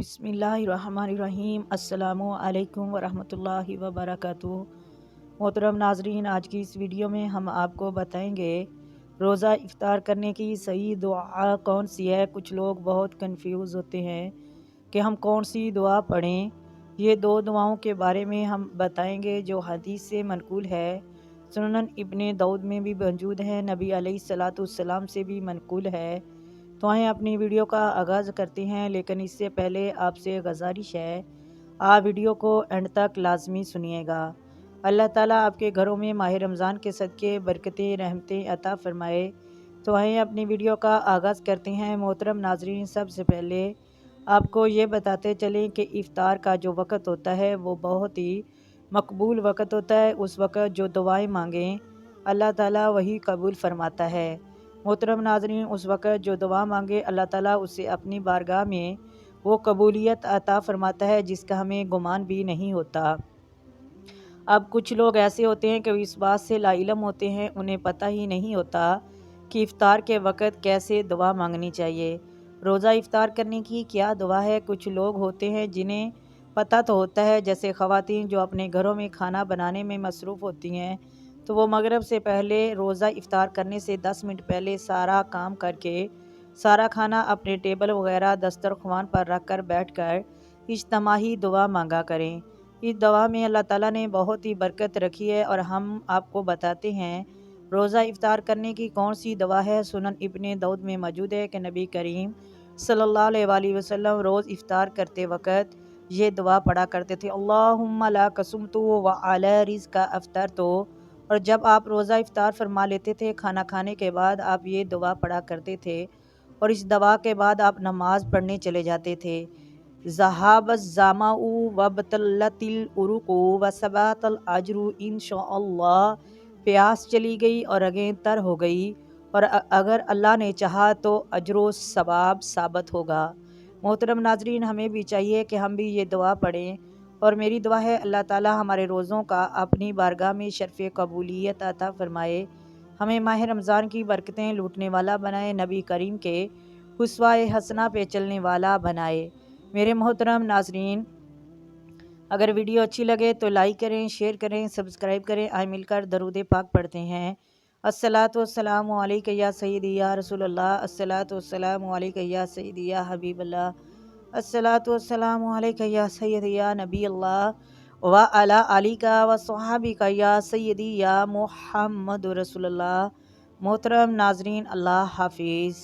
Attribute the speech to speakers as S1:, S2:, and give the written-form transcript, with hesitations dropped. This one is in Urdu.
S1: بسم اللہ الرحمن الرحیم۔ السلام علیکم ورحمۃ اللہ وبرکاتہ۔ محترم ناظرین، آج کی اس ویڈیو میں ہم آپ کو بتائیں گے روزہ افطار کرنے کی صحیح دعا کون سی ہے۔ کچھ لوگ بہت کنفیوز ہوتے ہیں کہ ہم کون سی دعا پڑھیں۔ یہ دو دعاؤں کے بارے میں ہم بتائیں گے جو حدیث سے منقول ہے، سنن ابن داؤد میں بھی موجود ہے، نبی علیہ الصلوۃ والسلام سے بھی منقول ہے۔ تو آئیں اپنی ویڈیو کا آغاز کرتے ہیں، لیکن اس سے پہلے آپ سے گزارش ہے آپ ویڈیو کو اینڈ تک لازمی سنیے گا۔ اللہ تعالیٰ آپ کے گھروں میں ماہ رمضان کے صدقے برکتیں رحمتیں عطا فرمائے۔ تو آئیں اپنی ویڈیو کا آغاز کرتے ہیں۔ محترم ناظرین، سب سے پہلے آپ کو یہ بتاتے چلیں کہ افطار کا جو وقت ہوتا ہے وہ بہت ہی مقبول وقت ہوتا ہے۔ اس وقت جو دعائیں مانگیں اللہ تعالیٰ وہی قبول فرماتا ہے۔ محترم ناظرین، اس وقت جو دعا مانگے اللہ تعالیٰ اسے اپنی بارگاہ میں وہ قبولیت عطا فرماتا ہے جس کا ہمیں گمان بھی نہیں ہوتا۔ اب کچھ لوگ ایسے ہوتے ہیں کہ اس بات سے لا علم ہوتے ہیں، انہیں پتہ ہی نہیں ہوتا کہ افطار کے وقت کیسے دعا مانگنی چاہیے، روزہ افطار کرنے کی کیا دعا ہے۔ کچھ لوگ ہوتے ہیں جنہیں پتہ تو ہوتا ہے، جیسے خواتین جو اپنے گھروں میں کھانا بنانے میں مصروف ہوتی ہیں، تو وہ مغرب سے پہلے روزہ افطار کرنے سے 10 منٹ پہلے سارا کام کر کے سارا کھانا اپنے ٹیبل وغیرہ دسترخوان پر رکھ کر بیٹھ کر اجتماعی دعا مانگا کریں۔ اس دعا میں اللہ تعالیٰ نے بہت ہی برکت رکھی ہے، اور ہم آپ کو بتاتے ہیں روزہ افطار کرنے کی کون سی دعا ہے۔ سنن ابن داؤد میں موجود ہے کہ نبی کریم صلی اللہ علیہ وآلہ وسلم روز افطار کرتے وقت یہ دعا پڑھا کرتے تھے، اللہم لک صمت وعلی رزقک افطرت۔ اور جب آپ روزہ افطار فرما لیتے تھے، کھانا کھانے کے بعد آپ یہ دعا پڑھا کرتے تھے، اور اس دعا کے بعد آپ نماز پڑھنے چلے جاتے تھے۔ ذہاب الظمأ وابتلت العروق وثبت الاجر انشاءاللہ۔ پیاس چلی گئی اور رگیں تر ہو گئی، اور اگر اللہ نے چاہا تو اجر و ثواب ثابت ہوگا۔ محترم ناظرین، ہمیں بھی چاہیے کہ ہم بھی یہ دعا پڑھیں، اور میری دعا ہے اللہ تعالیٰ ہمارے روزوں کا اپنی بارگاہ میں شرف قبولیت عطا فرمائے، ہمیں ماہ رمضان کی برکتیں لوٹنے والا بنائے، نبی کریم کے اسوہ حسنہ پہ چلنے والا بنائے۔ میرے محترم ناظرین، اگر ویڈیو اچھی لگے تو لائک کریں، شیئر کریں، سبسکرائب کریں۔ آئے مل کر درود پاک پڑھتے ہیں۔ الصلاۃ والسلام علیک یا سیدی یا رسول اللہ، الصلاۃ والسلام علیک یا سیدی یا حبیب اللہ، الصلاۃ والسلام علیک یا سیدی یا نبی اللہ، وعلی آلک وصحبک یا سیدی یا محمد رسول اللہ۔ محترم ناظرین، اللہ حافظ۔